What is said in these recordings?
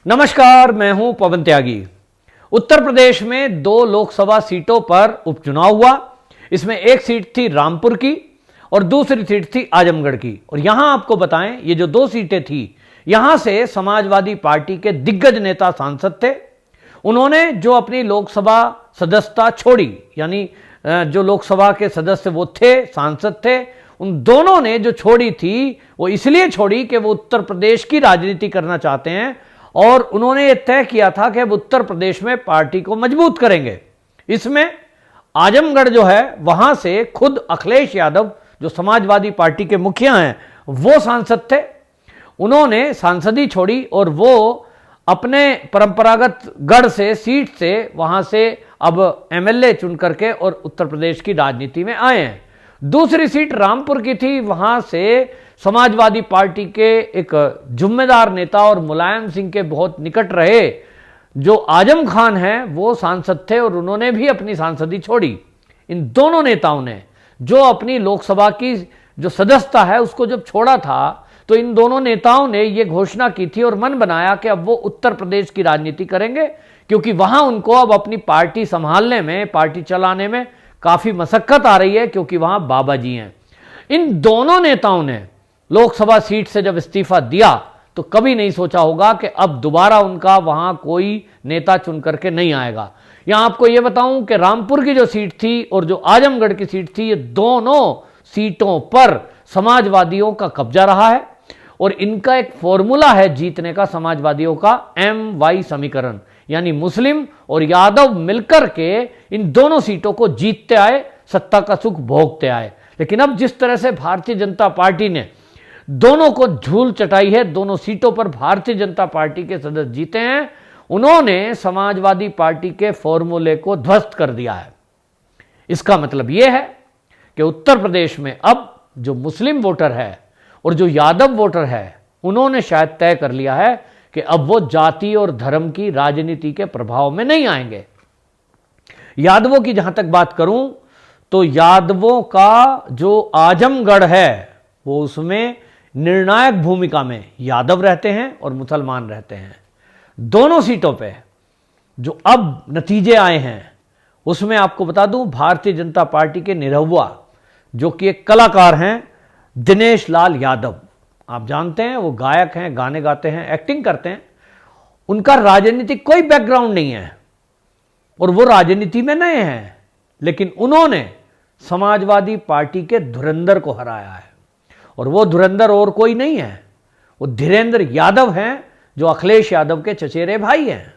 नमस्कार, मैं हूं पवन त्यागी। उत्तर प्रदेश में 2 लोकसभा सीटों पर उपचुनाव हुआ। इसमें एक सीट थी रामपुर की और दूसरी सीट थी आजमगढ़ की। और यहां आपको बताएं, ये जो 2 सीटें थी, यहां से समाजवादी पार्टी के दिग्गज नेता सांसद थे। उन्होंने जो अपनी लोकसभा सदस्यता छोड़ी, यानी जो लोकसभा के सदस्य वो थे, सांसद थे, उन दोनों ने जो छोड़ी थी वो इसलिए छोड़ी कि वो उत्तर प्रदेश की राजनीति करना चाहते हैं और उन्होंने ये तय किया था कि अब उत्तर प्रदेश में पार्टी को मजबूत करेंगे। इसमें आजमगढ़ जो है, वहां से खुद अखिलेश यादव जो समाजवादी पार्टी के मुखिया हैं, वो सांसद थे। उन्होंने सांसदी छोड़ी और वो अपने परंपरागत गढ़ से, सीट से, वहां से अब एमएलए चुन करके और उत्तर प्रदेश की राजनीति में आए हैं। दूसरी सीट रामपुर की थी, वहां से समाजवादी पार्टी के एक जिम्मेदार नेता और मुलायम सिंह के बहुत निकट रहे जो आजम खान हैं, वो सांसद थे और उन्होंने भी अपनी सांसदी छोड़ी। इन दोनों नेताओं ने जो अपनी लोकसभा की जो सदस्यता है उसको जब छोड़ा था, तो इन दोनों नेताओं ने ये घोषणा की थी और मन बनाया कि अब वो उत्तर प्रदेश की राजनीति करेंगे, क्योंकि वहां उनको अब अपनी पार्टी संभालने में, पार्टी चलाने में काफी मशक्कत आ रही है, क्योंकि वहां बाबा जी हैं। इन दोनों नेताओं ने लोकसभा सीट से जब इस्तीफा दिया तो कभी नहीं सोचा होगा कि अब दोबारा उनका वहां कोई नेता चुन करके नहीं आएगा। यहां आपको यह बताऊं कि रामपुर की जो सीट थी और जो आजमगढ़ की सीट थी, ये दोनों सीटों पर समाजवादियों का कब्जा रहा है और इनका एक फॉर्मूला है जीतने का, समाजवादियों का MY समीकरण, यानी मुस्लिम और यादव मिलकर के इन दोनों सीटों को जीतते आए, सत्ता का सुख भोगते आए। लेकिन अब जिस तरह से भारतीय जनता पार्टी ने दोनों को झूल चटाई है, दोनों सीटों पर भारतीय जनता पार्टी के सदस्य जीते हैं, उन्होंने समाजवादी पार्टी के फॉर्मूले को ध्वस्त कर दिया है। इसका मतलब यह है कि उत्तर प्रदेश में अब जो मुस्लिम वोटर है और जो यादव वोटर है, उन्होंने शायद तय कर लिया है कि अब वो जाति और धर्म की राजनीति के प्रभाव में नहीं आएंगे। यादवों की जहां तक बात करूं तो यादवों का जो आजमगढ़ है वो उसमें निर्णायक भूमिका में यादव रहते हैं और मुसलमान रहते हैं। दोनों सीटों पे जो अब नतीजे आए हैं उसमें आपको बता दूं, भारतीय जनता पार्टी के निरहुआ जो कि एक कलाकार हैं, दिनेश लाल यादव, आप जानते हैं वो गायक हैं, गाने गाते हैं, एक्टिंग करते हैं। उनका राजनीतिक कोई बैकग्राउंड नहीं है और वो राजनीति में नए हैं, लेकिन उन्होंने समाजवादी पार्टी के धुरंधर को हराया है और वो धुरंधर और कोई नहीं है, वो धीरेंद्र यादव हैं जो अखिलेश यादव के चचेरे भाई हैं।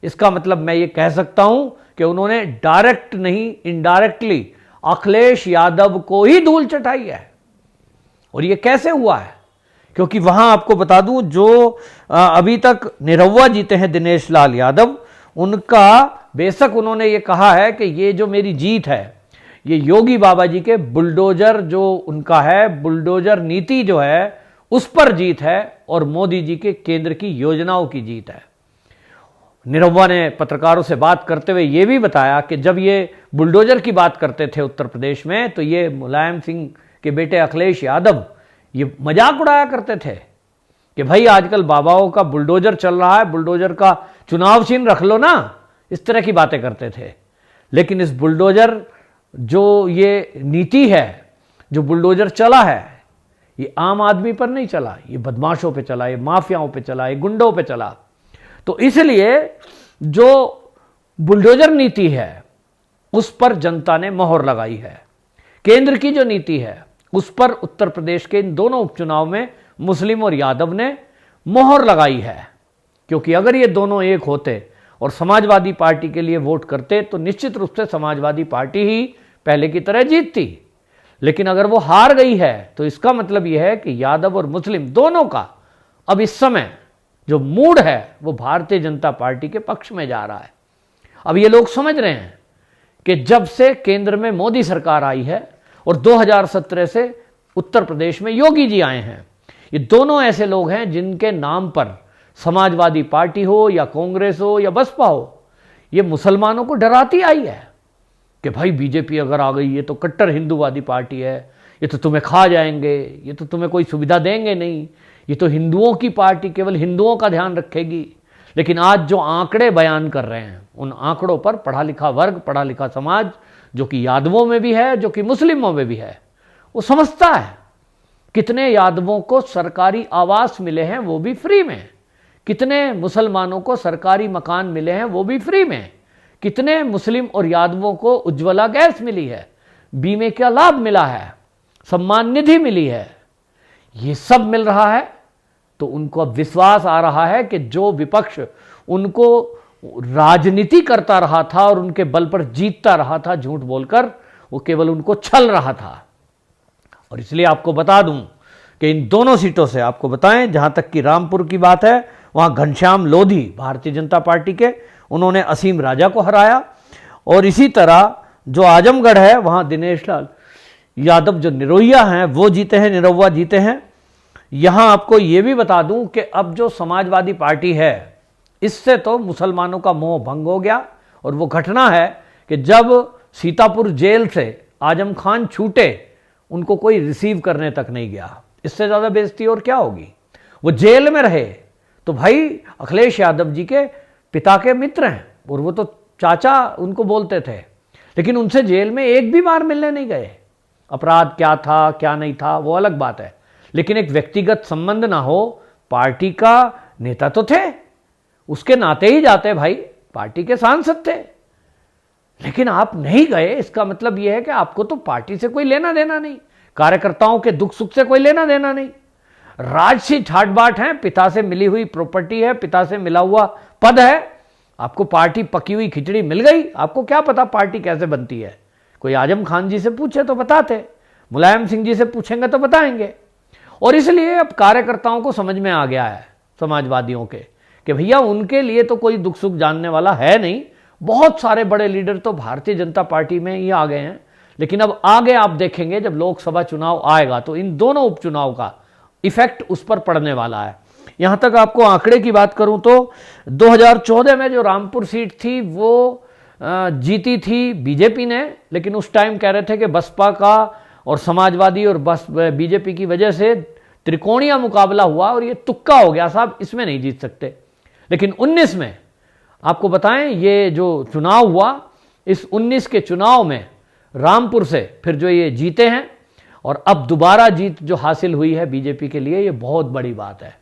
इसका मतलब मैं ये कह सकता हूं कि उन्होंने डायरेक्ट नहीं, इनडायरेक्टली अखिलेश यादव को ही धूल चटाई है। और ये कैसे हुआ है? क्योंकि वहां आपको बता दूं, जो अभी तक निरहुआ जीते हैं दिनेश लाल यादव, उनका बेशक उन्होंने ये कहा है कि ये जो मेरी जीत है ये योगी बाबा जी के बुलडोजर जो उनका है, बुलडोजर नीति जो है उस पर जीत है और मोदी जी के केंद्र की योजनाओं की जीत है। निरहुआ ने पत्रकारों से बात करते हुए यह भी बताया कि जब ये बुलडोजर की बात करते थे उत्तर प्रदेश में, तो ये मुलायम सिंह के बेटे अखिलेश यादव ये मजाक उड़ाया करते थे कि भाई आजकल बाबाओं का बुलडोजर चल रहा है, बुलडोजर का चुनाव चिन्ह रख लो ना, इस तरह की बातें करते थे। लेकिन इस बुलडोजर जो ये नीति है, जो बुलडोजर चला है, ये आम आदमी पर नहीं चला, ये बदमाशों पे चला, ये माफियाओं पे चला, ये गुंडों पे चला। तो इसलिए जो बुलडोजर नीति है उस पर जनता ने मोहर लगाई है। केंद्र की जो नीति है उस पर उत्तर प्रदेश के इन दोनों उपचुनाव में मुस्लिम और यादव ने मोहर लगाई है, क्योंकि अगर ये दोनों एक होते और समाजवादी पार्टी के लिए वोट करते तो निश्चित रूप से समाजवादी पार्टी ही पहले की तरह जीतती। लेकिन अगर वो हार गई है तो इसका मतलब यह है कि यादव और मुस्लिम दोनों का अब इस समय जो मूड है वो भारतीय जनता पार्टी के पक्ष में जा रहा है। अब ये लोग समझ रहे हैं कि जब से केंद्र में मोदी सरकार आई है और 2017 से उत्तर प्रदेश में योगी जी आए हैं, ये दोनों ऐसे लोग हैं जिनके नाम पर समाजवादी पार्टी हो या कांग्रेस हो या बसपा हो, ये मुसलमानों को डराती आई है कि भाई बीजेपी अगर आ गई, ये तो कट्टर हिंदूवादी पार्टी है, ये तो तुम्हें खा जाएंगे, ये तो तुम्हें कोई सुविधा देंगे नहीं, ये तो हिंदुओं की पार्टी, केवल हिंदुओं का ध्यान रखेगी। लेकिन आज जो आंकड़े बयान कर रहे हैं, उन आंकड़ों पर पढ़ा लिखा वर्ग, पढ़ा लिखा समाज, जो कि यादवों में भी है, जो कि मुस्लिमों में भी है, वो समझता है। कितने यादवों को सरकारी आवास मिले हैं, वो भी फ्री में। कितने मुसलमानों को सरकारी मकान मिले हैं, वो भी फ्री में। कितने मुस्लिम और यादवों को उज्ज्वला गैस मिली है, बीमे का लाभ मिला है, सम्मान निधि मिली है, ये सब मिल रहा है। तो उनको अब विश्वास आ रहा है कि जो विपक्ष उनको राजनीति करता रहा था और उनके बल पर जीतता रहा था झूठ बोलकर, वो केवल उनको छल रहा था। और इसलिए आपको बता दूं कि इन दोनों सीटों से आपको बताएं, जहां तक कि रामपुर की बात है, वहां घनश्याम लोधी भारतीय जनता पार्टी के, उन्होंने असीम राजा को हराया। और इसी तरह जो आजमगढ़ है, वहां दिनेश लाल यादव जो निरोया हैं वो जीते हैं, निरहुआ जीते हैं। यहां आपको यह भी बता दूं कि अब जो समाजवादी पार्टी है, इससे तो मुसलमानों का मोह भंग हो गया। और वो घटना है कि जब सीतापुर जेल से आजम खान छूटे, उनको कोई रिसीव करने तक नहीं गया। इससे ज्यादा बेइज्जती और क्या होगी। वो जेल में रहे तो भाई अखिलेश यादव जी के पिता के मित्र हैं और वो तो चाचा उनको बोलते थे, लेकिन उनसे जेल में एक भी बार मिलने नहीं गए। अपराध क्या था क्या नहीं था वो अलग बात है, लेकिन एक व्यक्तिगत संबंध ना हो, पार्टी का नेता तो थे, उसके नाते ही जाते भाई, पार्टी के सांसद थे, लेकिन आप नहीं गए। इसका मतलब यह है कि आपको तो पार्टी से कोई लेना देना नहीं, कार्यकर्ताओं के दुख सुख से कोई लेना देना नहीं। राजसी ठाट बाट है, पिता से मिली हुई प्रॉपर्टी है, पिता से मिला हुआ पद है, आपको पार्टी पकी हुई खिचड़ी मिल गई। आपको क्या पता पार्टी कैसे बनती है। कोई आजम खान जी से पूछे तो बताते, मुलायम सिंह जी से पूछेंगे तो बताएंगे। और इसलिए अब कार्यकर्ताओं को समझ में आ गया है समाजवादियों के कि भैया उनके लिए तो कोई दुख सुख जानने वाला है नहीं। बहुत सारे बड़े लीडर तो भारतीय जनता पार्टी में ही आ गए हैं, लेकिन अब आगे आप देखेंगे जब लोकसभा चुनाव आएगा तो इन दोनों उपचुनाव का इफेक्ट उस पर पड़ने वाला है। यहां तक आपको आंकड़े की बात करूं तो 2014 में जो रामपुर सीट थी वो जीती थी बीजेपी ने, लेकिन उस टाइम कह रहे थे कि बसपा का और समाजवादी और बीजेपी की वजह से त्रिकोणीय मुकाबला हुआ और ये तुक्का हो गया साहब, इसमें नहीं जीत सकते। लेकिन 19 में आपको बताएं ये जो चुनाव हुआ, इस 19 के चुनाव में रामपुर से फिर जो ये जीते हैं और अब दोबारा जीत जो हासिल हुई है बीजेपी के लिए, ये बहुत बड़ी बात है।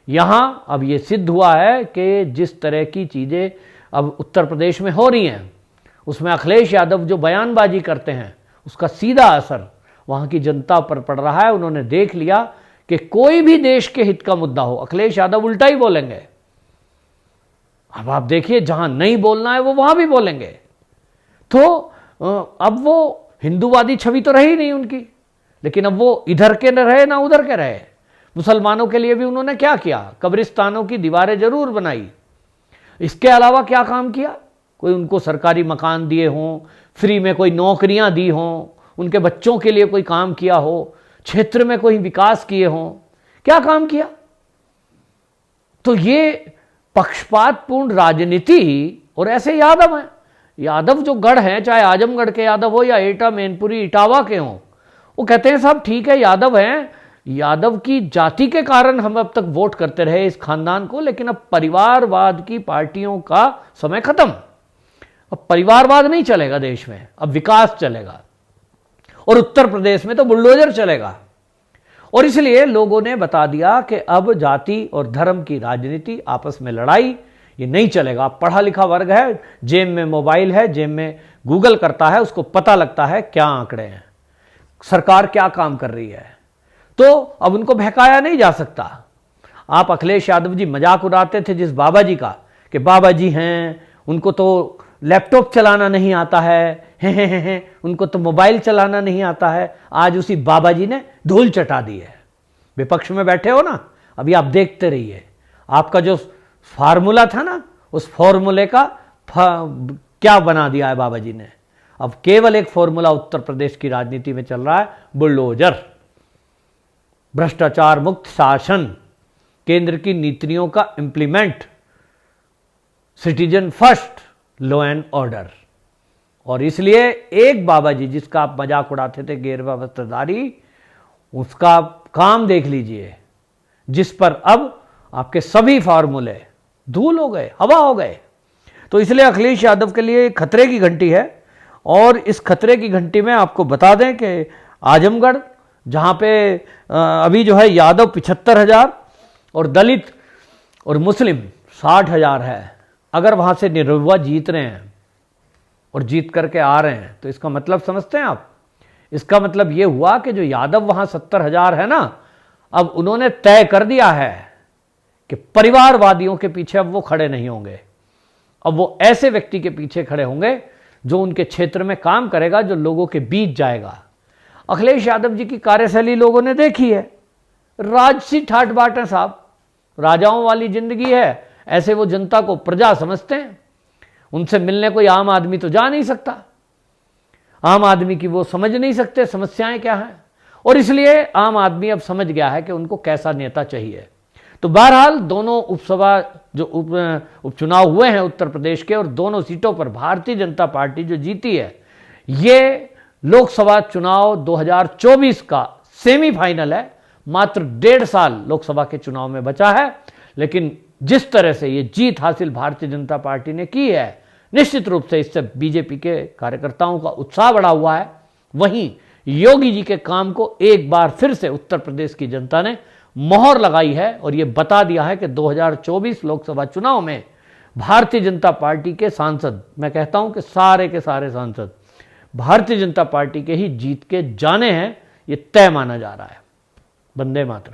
यहां अब ये सिद्ध हुआ है कि जिस तरह की चीजें अब उत्तर प्रदेश में हो रही हैं, उसमें अखिलेश यादव जो बयानबाजी करते हैं उसका सीधा असर वहां की जनता पर पड़ रहा है। उन्होंने देख लिया कि कोई भी देश के हित का मुद्दा हो, अखिलेश यादव उल्टा ही बोलेंगे। अब आप देखिए, जहां नहीं बोलना है वो वहां भी बोलेंगे। तो अब वो हिंदूवादी छवि तो रही नहीं उनकी, लेकिन अब वो इधर के न रहे ना उधर के रहे। मुसलमानों के लिए भी उन्होंने क्या किया, कब्रिस्तानों की दीवारें जरूर बनाई, इसके अलावा क्या काम किया। कोई उनको सरकारी मकान दिए हों, फ्री में कोई नौकरियां दी हों, उनके बच्चों के लिए कोई काम किया हो, क्षेत्र में कोई विकास किए हों, क्या काम किया। तो ये पक्षपातपूर्ण राजनीति। और ऐसे यादव हैं, यादव जो गढ़ हैं, चाहे आजमगढ़ के यादव हो या एटा मैनपुरी इटावा के हों, वो कहते हैं साहब ठीक है यादव हैं, यादव की जाति के कारण हम अब तक वोट करते रहे इस खानदान को, लेकिन अब परिवारवाद की पार्टियों का समय खत्म। अब परिवारवाद नहीं चलेगा देश में, अब विकास चलेगा। और उत्तर प्रदेश में तो बुलडोजर चलेगा। और इसलिए लोगों ने बता दिया कि अब जाति और धर्म की राजनीति, आपस में लड़ाई, ये नहीं चलेगा। पढ़ा लिखा वर्ग है, जेब में मोबाइल है, जेब में गूगल करता है, उसको पता लगता है क्या आंकड़े हैं, सरकार क्या काम कर रही है। तो अब उनको बहकाया नहीं जा सकता। आप अखिलेश यादव जी मजाक उड़ाते थे जिस बाबा जी का कि बाबा जी हैं, उनको तो लैपटॉप चलाना नहीं आता है, उनको तो मोबाइल चलाना नहीं आता है। आज उसी बाबा जी ने धूल चटा दी है। विपक्ष में बैठे हो ना, अभी आप देखते रहिए, आपका जो फार्मूला था ना, उस फॉर्मूले का क्या बना दिया है बाबा जी ने। अब केवल एक फॉर्मूला उत्तर प्रदेश की राजनीति में चल रहा है, बुलडोजर, भ्रष्टाचार मुक्त शासन, केंद्र की नीतियों का implement, citizen first, law and order. और इसलिए एक बाबा जी जिसका आप मजाक उड़ाते थे, गेरुआ वस्त्रधारी, उसका काम देख लीजिए, जिस पर अब आपके सभी फार्मूले धूल हो गए, हवा हो गए। तो इसलिए अखिलेश यादव के लिए खतरे की घंटी है। और इस खतरे की घंटी में आपको बता दें कि आजमगढ़, जहां पे अभी जो है यादव 75,000 और दलित और मुस्लिम 60,000 है, अगर वहां से निर्विवाद जीत रहे हैं और जीत करके आ रहे हैं, तो इसका मतलब समझते हैं आप? इसका मतलब यह हुआ कि जो यादव वहां 70,000 है ना, अब उन्होंने तय कर दिया है कि परिवारवादियों के पीछे अब वो खड़े नहीं होंगे। अब वो ऐसे व्यक्ति के पीछे खड़े होंगे जो उनके क्षेत्र में काम करेगा, जो लोगों के बीच जाएगा। अखिलेश यादव जी की कार्यशैली लोगों ने देखी है, राजसी ठाट बाट है साहब, राजाओं वाली जिंदगी है। ऐसे वो जनता को प्रजा समझते हैं। उनसे मिलने कोई आम आदमी तो जा नहीं सकता, आम आदमी की वो समझ नहीं सकते समस्याएं क्या हैं। और इसलिए आम आदमी अब समझ गया है कि उनको कैसा नेता चाहिए। तो बहरहाल दोनों उपसभा जो उपचुनाव हुए हैं उत्तर प्रदेश के, और दोनों सीटों पर भारतीय जनता पार्टी जो जीती है, ये लोकसभा चुनाव 2024 का सेमीफाइनल है। मात्र 1.5 साल लोकसभा के चुनाव में बचा है, लेकिन जिस तरह से ये जीत हासिल भारतीय जनता पार्टी ने की है, निश्चित रूप से इससे बीजेपी के कार्यकर्ताओं का उत्साह बढ़ा हुआ है। वहीं योगी जी के काम को एक बार फिर से उत्तर प्रदेश की जनता ने मोहर लगाई है और ये बता दिया है कि 2024 लोकसभा चुनाव में भारतीय जनता पार्टी के सांसद, मैं कहता हूं कि सारे के सारे सांसद भारतीय जनता पार्टी के ही जीत के जाने हैं, ये तय माना जा रहा है। वंदे मातरम।